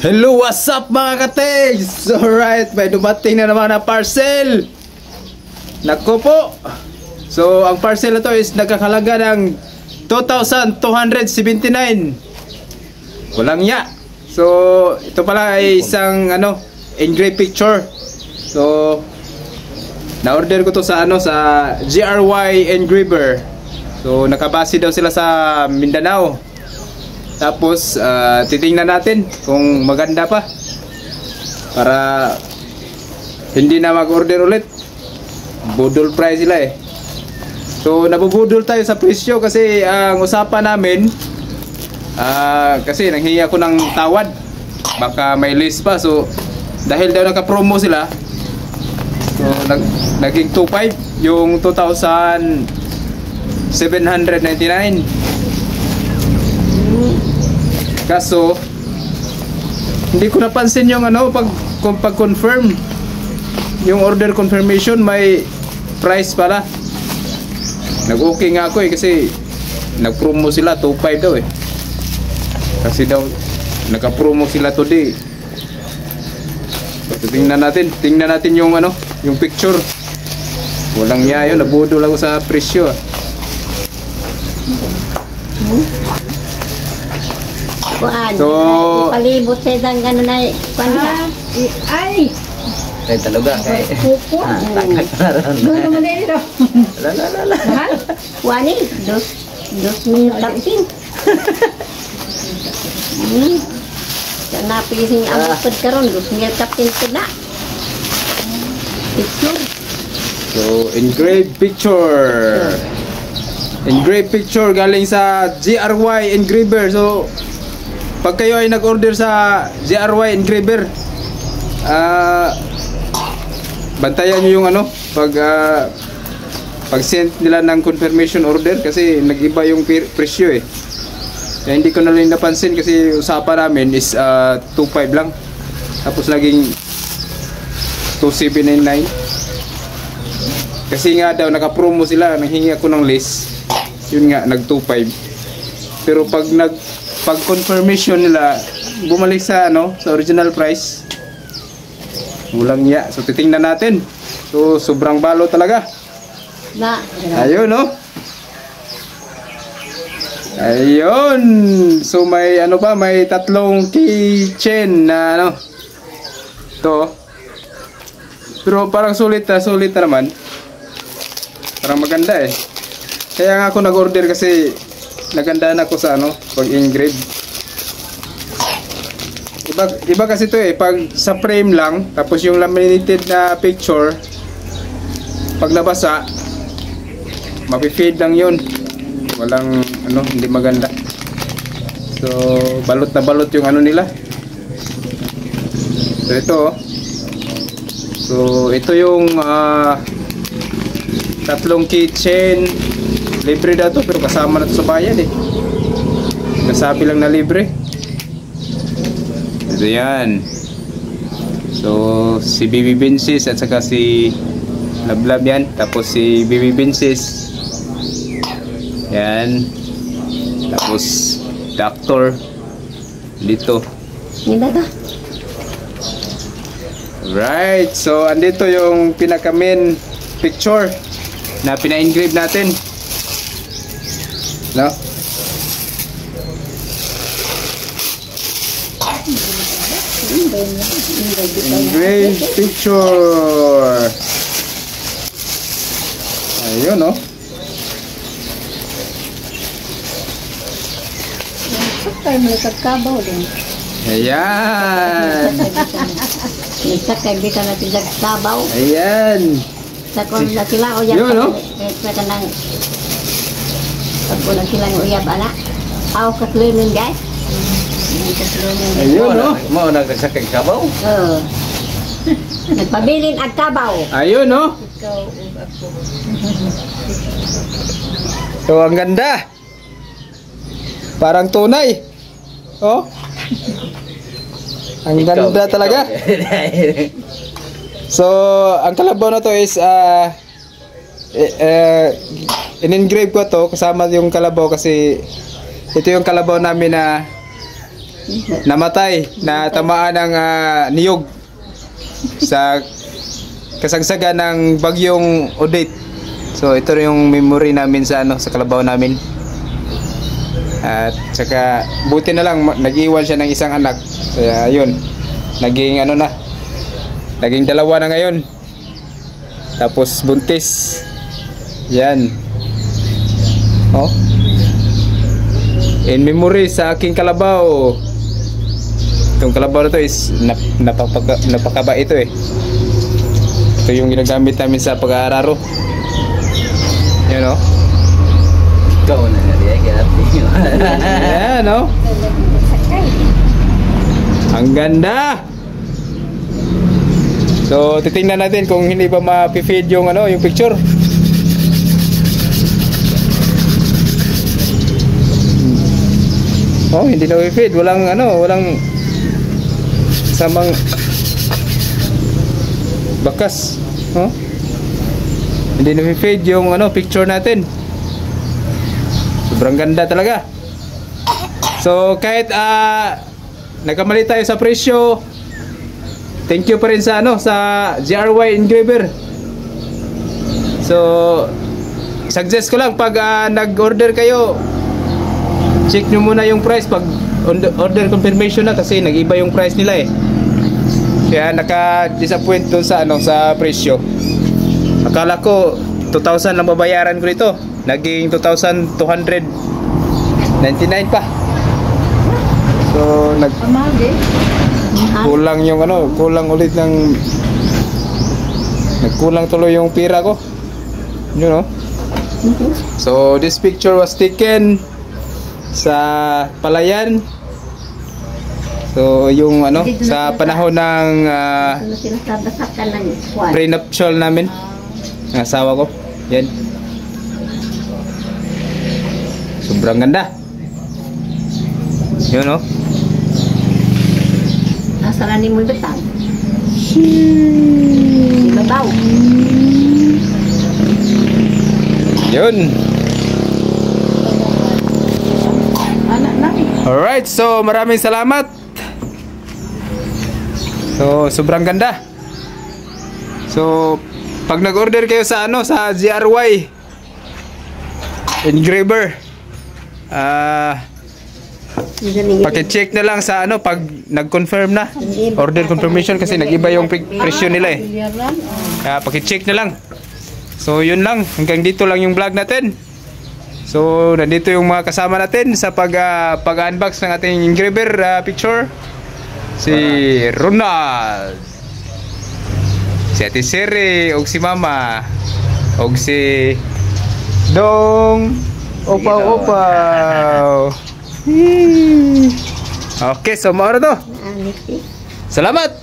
Hello, what's up mga katigs? Alright, may dumating na naman na parcel. Naku po. So, ang parcel na to is nagkakalaga ng 2,279. Walang ya. So, ito pala ay isang engraved picture. So, na-order ko to sa sa GRY Engraver. So, nakabase daw sila sa Mindanao. Tapos, titingnan natin kung maganda pa para hindi na mag-order ulit. Budol price sila eh. So, nabubudol tayo sa presyo kasi ang usapan namin kasi nanghingi ako ng tawad. Baka may list pa. So, dahil daw naka-promo sila, so, naging 2.5 yung 2,799. Kaso hindi ko napansin yung pag-confirm yung order confirmation, may price pala. Nag-okay nga ako kasi nag-promo sila 2.5 daw eh. Kasi daw naka-promo sila today. So, tingnan natin yung yung picture. Walang yayo, nabudol ako sa presyo. So, palibot sa isang gano'n na ay! Ay, talaga. Pupo. Gano'n naman din ito. Lala. Wani, 2,000 tapin. Napisin ang bukod karon 2,000 tapin sila. Picture. So, engraved picture. Engraved picture galing sa GRY Engraver. So, pag kayo ay nag-order sa GRY Engraver, bantayan nyo yung pag send nila ng confirmation order kasi nag-iba yung presyo eh. Kaya hindi ko na rin napansin kasi usapan namin is 2.5 lang. Tapos naging 2,799. Kasi nga daw naka-promo sila, nanghingi ako ng list. Yun nga, nag 2.5. Pero pag confirmation nila, bumalik sa sa original price. Walang ya. So titingnan natin. So sobrang balo talaga. Ayun Ayun. So may may tatlong keychain na to. Pero parang sulit na naman. Parang maganda eh. Kaya nga ako nag-order kasi nagandaan ako sa pag-engrave. Iba kasi ito eh, pag sa frame lang, tapos yung laminated na picture, pag nabasa, mapi-fade lang yun. Walang hindi maganda. So, balot na balot yung nila. So, ito So, ito yung tatlong keychain. Libre daw to pero kasama na to sa bayad eh. Nasabi lang na libre. Ito yan. So si Baby Bensis at saka si Lablab yan. Tapos si Baby Bensis. Yan. Tapos Doctor dito. Right. So andito yung pinaka-main picture na pina-engrave natin. No? Engraved picture. Ayun Sakay mo nagkakabaw din. Ayan. Sakay dito natin nagkabaw. Ayan. Sakon na sila o yan. Yun Saka nang pagkulang silang uyab anak. Aw katlunin guys. Ayun Mo nagsakay kabaw? Oo. Nagpabilin ang kabaw. Ayun So ang ganda. Parang tunay. Ang ganda talaga. So ang kalabaw na to is in-engrave ko to kasama yung kalabaw kasi ito yung kalabaw namin na namatay na tamaan ng niyog sa kasagsagan ng bagyong Odette. So ito yung memory namin sa sa kalabaw namin. At saka buti na lang nag-iwan siya ng isang anak. Kaya ayun, naging naging dalawa na ngayon. Tapos buntis. Yan. Oh. In memory sa aking kalabaw. Itong kalabaw na to is napakaba ito eh. Ito yung ginagamit namin sa pag-aararo. Yan o. Ikaw na nga diya. Yan o. Ang ganda. So titingnan natin kung hindi ba ma-feed yung yung picture. Oh, hindi na i-feed, walang samang bakas. Oh. Hindi na i-feed yung picture natin. Sobrang ganda talaga. So kahit nagkamali tayo sa presyo, thank you pa rin sa sa GRY Engraver. So suggest ko lang pag nag-order kayo, check nyo muna yung price pag order confirmation na, kasi nag-iba yung price nila eh. Kaya naka-disappoint dun sa sa presyo. Akala ko 2,000 lang babayaran ko nito, naging 2,299 pa. So kulang yung kulang ulit ng nagkulang tuloy yung pira ko. You know? So this picture was taken sa Palayan. So yung sa panahon ng prenuptial namin ng asawa ko. Yan. Sobrang ganda. Yun no? Nasaan ni mo betang? Hindi babaw. Yun. Alright, so maraming salamat. So sobrang ganda. So pag nag-order kayo sa sa GRY Engraver, paki-check na lang sa pag nag-confirm na, order confirmation, kasi nag-iba yung presyo nila eh. Paki-check na lang. So yun lang, hanggang dito lang yung vlog natin. So nandito yung mga kasama natin sa pag-unbox ng ating engraver picture. Si Ronald, si Ate Siri, og si Mama, og si Dong, Opaw. Okay, so maura to. Salamat.